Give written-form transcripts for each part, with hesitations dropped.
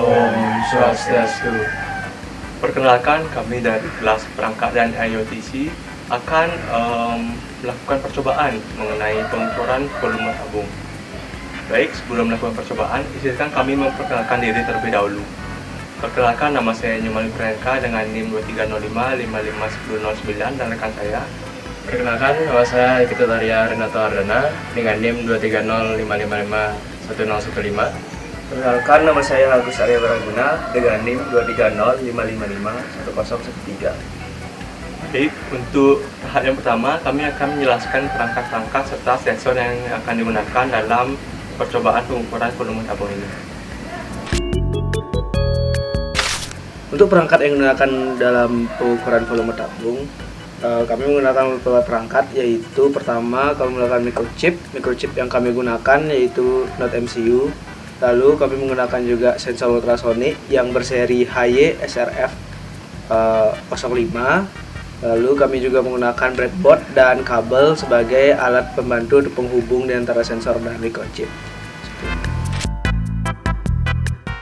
Om Swastiastu. Perkenalkan, kami dari kelas perangkat dan IoTC akan melakukan percobaan mengenai pengukuran volume tabung. Baik, sebelum melakukan percobaan, izinkan kami memperkenalkan diri terlebih dahulu. Perkenalkan, nama saya Nyumali Priyanka dengan NIM 2305551009 dan rekan saya. Perkenalkan, nama saya Ikutaria Renato Ardana dengan NIM 2305551015. Perkenalkan, nama saya Agus Arya Baraguna dengan NIM 230555113. Baik, untuk tahap yang pertama, kami akan menjelaskan perangkat-perangkat serta sensor yang akan digunakan dalam percobaan pengukuran volume tabung ini. Untuk perangkat yang digunakan dalam pengukuran volume tabung, kami menggunakan beberapa perangkat, yaitu pertama kami menggunakan microchip yang kami gunakan yaitu Node MCU. Lalu kami menggunakan juga sensor ultrasonik yang berseri HY SRF 05. Lalu kami juga menggunakan breadboard dan kabel sebagai alat pembantu penghubung di antara sensor dan microchip.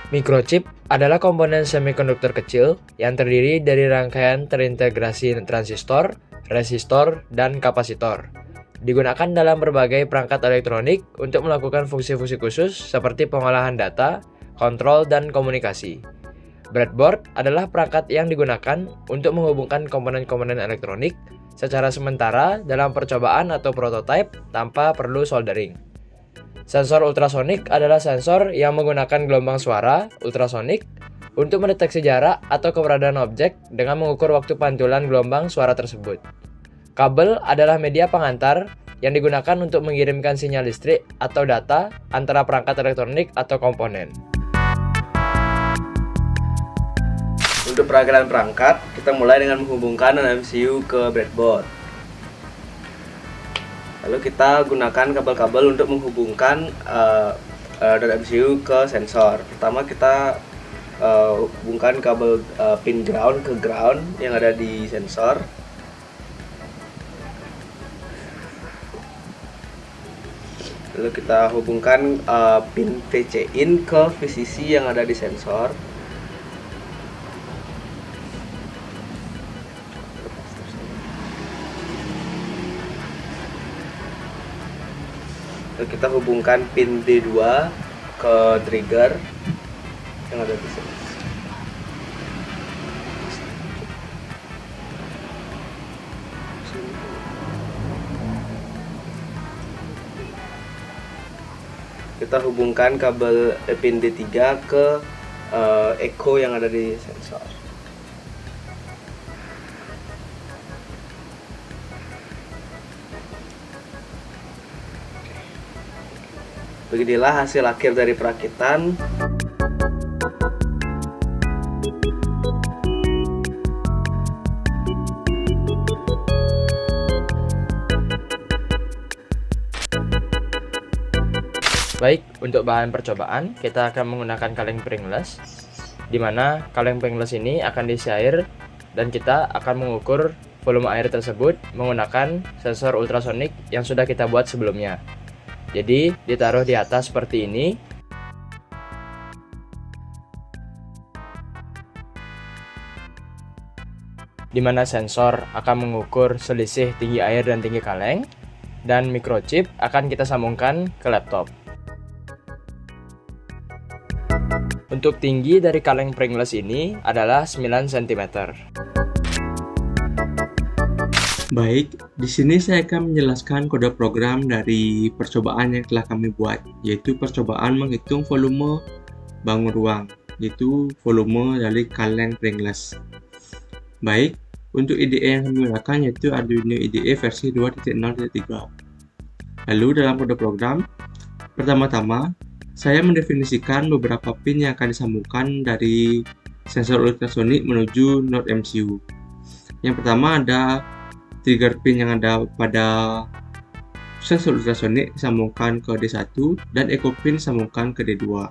Microchip adalah komponen semikonduktor kecil yang terdiri dari rangkaian terintegrasi transistor, resistor, dan kapasitor. Digunakan dalam berbagai perangkat elektronik untuk melakukan fungsi-fungsi khusus seperti pengolahan data, kontrol, dan komunikasi. Breadboard adalah perangkat yang digunakan untuk menghubungkan komponen-komponen elektronik secara sementara dalam percobaan atau prototipe tanpa perlu soldering. Sensor ultrasonik adalah sensor yang menggunakan gelombang suara ultrasonik untuk mendeteksi jarak atau keberadaan objek dengan mengukur waktu pantulan gelombang suara tersebut. Kabel adalah media pengantar yang digunakan untuk mengirimkan sinyal listrik atau data antara perangkat elektronik atau komponen. Untuk perakitan perangkat, kita mulai dengan menghubungkan MCU ke breadboard. Lalu kita gunakan kabel-kabel untuk menghubungkan MCU ke sensor. Pertama kita hubungkan kabel pin ground ke ground yang ada di sensor. Lalu kita hubungkan pin VC in ke VCC yang ada di sensor. Lalu kita hubungkan pin D2 ke trigger yang ada di sensor. Kita hubungkan kabel pin D3 ke echo yang ada di sensor. Beginilah hasil akhir dari perakitan. Baik, untuk bahan percobaan, kita akan menggunakan kaleng springless, di mana kaleng springless ini akan diisi air dan kita akan mengukur volume air tersebut menggunakan sensor ultrasonik yang sudah kita buat sebelumnya. Jadi, ditaruh di atas seperti ini. Di mana sensor akan mengukur selisih tinggi air dan tinggi kaleng, dan microchip akan kita sambungkan ke laptop. Untuk tinggi dari kaleng springless ini adalah 9 cm. Baik, di sini saya akan menjelaskan kode program dari percobaan yang telah kami buat, yaitu percobaan menghitung volume bangun ruang, yaitu volume dari kaleng springless. Baik, untuk IDE yang kami gunakan yaitu Arduino IDE versi 2.0.3. Lalu dalam kode program, pertama-tama saya mendefinisikan beberapa pin yang akan disambungkan dari sensor ultrasonik menuju Node MCU. Yang pertama ada trigger pin yang ada pada sensor ultrasonik disambungkan ke D1 dan echo pin disambungkan ke D2.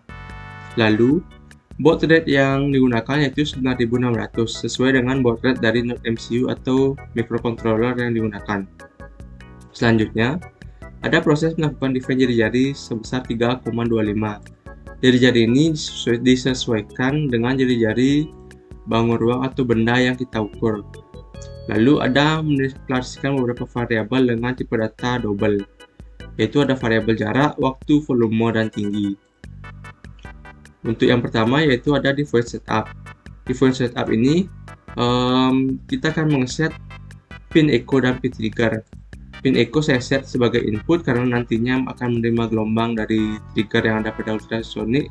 Lalu baud rate yang digunakan yaitu 9600 sesuai dengan baud rate dari Node MCU atau microcontroller yang digunakan. Selanjutnya ada proses melakukan define jari-jari sebesar 3,25. Jari-jari ini disesuaikan dengan jari-jari bangun ruang atau benda yang kita ukur. Lalu ada mendeklarasikan beberapa variabel dengan tipe data double, yaitu ada variabel jarak, waktu, volume, dan tinggi. Untuk yang pertama yaitu ada default setup. Default setup ini kita akan mengeset pin echo dan pin trigger. Pin echo saya set sebagai input karena nantinya akan menerima gelombang dari trigger yang ada pada ultrasonic,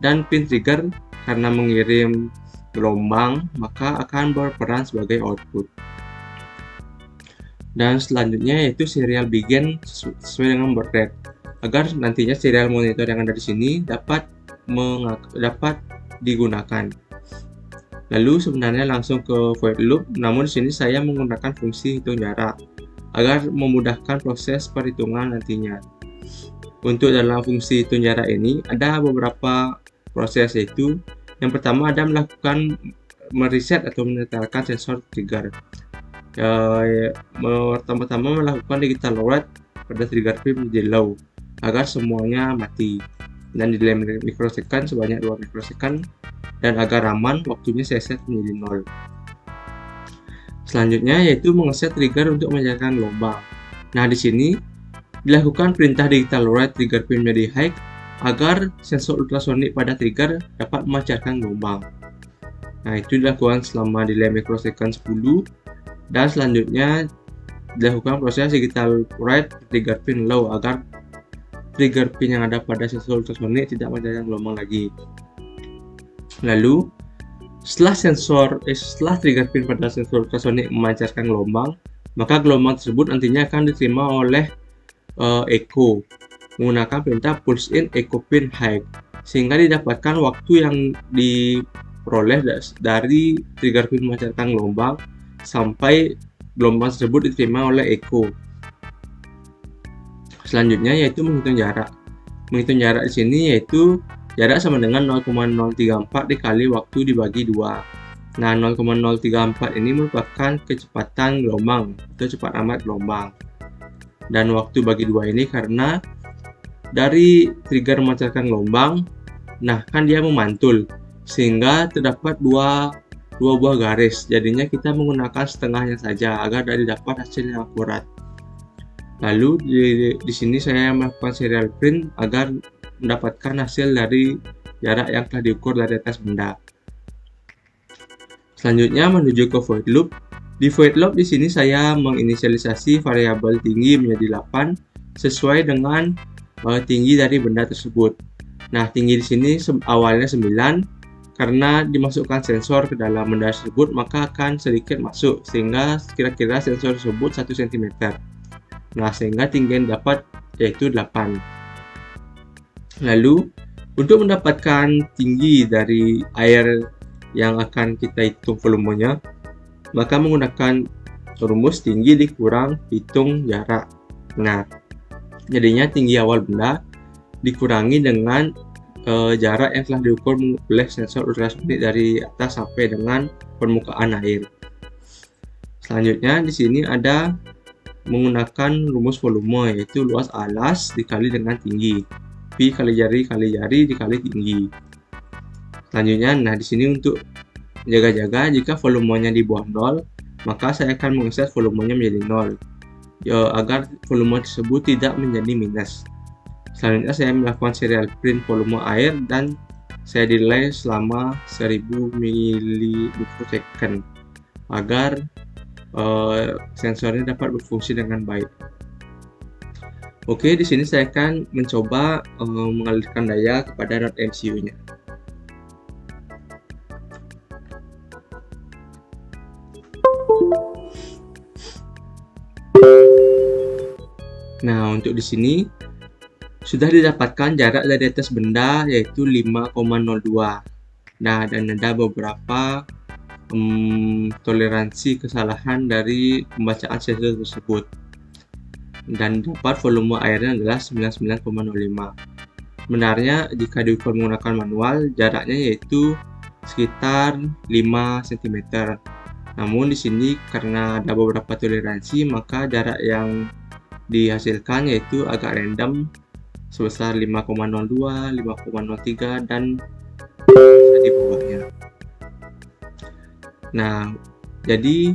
dan pin trigger karena mengirim gelombang maka akan berperan sebagai output. Dan selanjutnya yaitu serial begin sesuai dengan baud rate agar nantinya serial monitor yang ada di sini dapat digunakan. Lalu sebenarnya langsung ke void loop, namun di sini saya menggunakan fungsi hitung jarak agar memudahkan proses perhitungan nantinya. Untuk dalam fungsi hitung jarak ini ada beberapa proses, yaitu yang pertama ada melakukan mereset atau menetralkan sensor trigger. Pertama-tama melakukan digital load pada trigger pin menjadi low agar semuanya mati, dan di dalam mikrosecond sebanyak 2 mikrosecond, dan agar aman waktunya saya set menjadi 0. Selanjutnya yaitu mengeset trigger untuk menjalankan gelombang. Nah, di sini dilakukan perintah digital load trigger pin menjadi high agar sensor ultrasonik pada trigger dapat memancarkan gelombang. Nah, itu dilakukan selama delay mikrosecond 10, dan selanjutnya dilakukan proses digital load trigger pin low agar trigger pin yang ada pada sensor ultrasonik tidak memancarkan gelombang lagi. Lalu setelah trigger pin pada sensor ultrasonik memancarkan gelombang, maka gelombang tersebut nantinya akan diterima oleh echo menggunakan perintah pulse in echo pin high, sehingga didapatkan waktu yang diperoleh dari trigger pin memancarkan gelombang sampai gelombang tersebut diterima oleh echo. Selanjutnya yaitu menghitung jarak. Menghitung jarak di sini yaitu jarak sama dengan 0,034 dikali waktu dibagi 2. Nah, 0,034 ini merupakan kecepatan gelombang atau cepat amat gelombang. Dan waktu bagi 2 ini karena dari trigger memancarkan gelombang, nah kan dia memantul, sehingga terdapat dua buah garis. Jadinya kita menggunakan setengahnya saja agar dapat hasil yang akurat. Lalu di sini saya melakukan serial print agar mendapatkan hasil dari jarak yang telah diukur dari atas benda. Selanjutnya menuju ke void loop. Di void loop di sini saya menginisialisasi variabel tinggi menjadi 8 sesuai dengan tinggi dari benda tersebut. Nah, tinggi di sini awalnya 9, karena dimasukkan sensor ke dalam benda tersebut maka akan sedikit masuk sehingga kira-kira sensor tersebut 1 cm. Nah, sehingga tinggi yang dapat yaitu 8. Lalu untuk mendapatkan tinggi dari air yang akan kita hitung volumenya, maka menggunakan rumus tinggi dikurang hitung jarak. Nah, jadinya tinggi awal benda dikurangi dengan jarak yang telah diukur oleh sensor ultrasonik dari atas sampai dengan permukaan air. Selanjutnya di sini ada menggunakan rumus volume, yaitu luas alas dikali dengan tinggi, P kali jari dikali tinggi. Selanjutnya, nah di sini untuk jaga-jaga jika volumenya di bawah 0, maka saya akan mengeset volumenya menjadi 0 agar volume tersebut tidak menjadi minus. Selanjutnya saya melakukan serial print volume air dan saya delay selama 1000 microsecond agar sensornya dapat berfungsi dengan baik. Oke, di sini saya akan mencoba mengalirkan daya kepada node MCU-nya. Nah, untuk di sini sudah didapatkan jarak dari atas benda yaitu 5,02. Nah, dan ada beberapa toleransi kesalahan dari pembacaan sensor tersebut. Dan dapat volume airnya adalah 99,05. Sebenarnya jika diukur menggunakan manual, jaraknya yaitu sekitar 5 cm. Namun di sini karena ada beberapa toleransi, maka jarak yang dihasilkan yaitu agak random sebesar 5,02, 5,03 dan bisa di bawahnya. Nah, jadi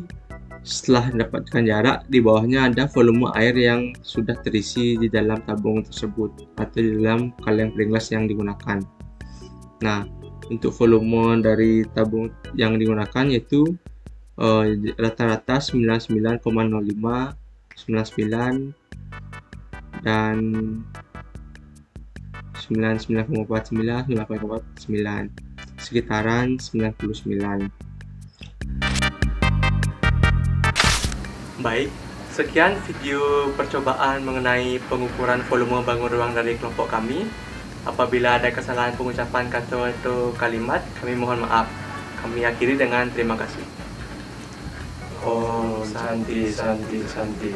setelah mendapatkan jarak, di bawahnya ada volume air yang sudah terisi di dalam tabung tersebut atau di dalam kaleng pringles yang digunakan. Nah, untuk volume dari tabung yang digunakan yaitu rata-rata 99,05, 99 dan 99,49, 9,49, sekitaran 99. Baik, sekian video percobaan mengenai pengukuran volume bangun ruang dari kelompok kami. Apabila ada kesalahan pengucapan kata atau kalimat, kami mohon maaf. Kami akhiri dengan terima kasih. Oh, Santi, Santi, Santi.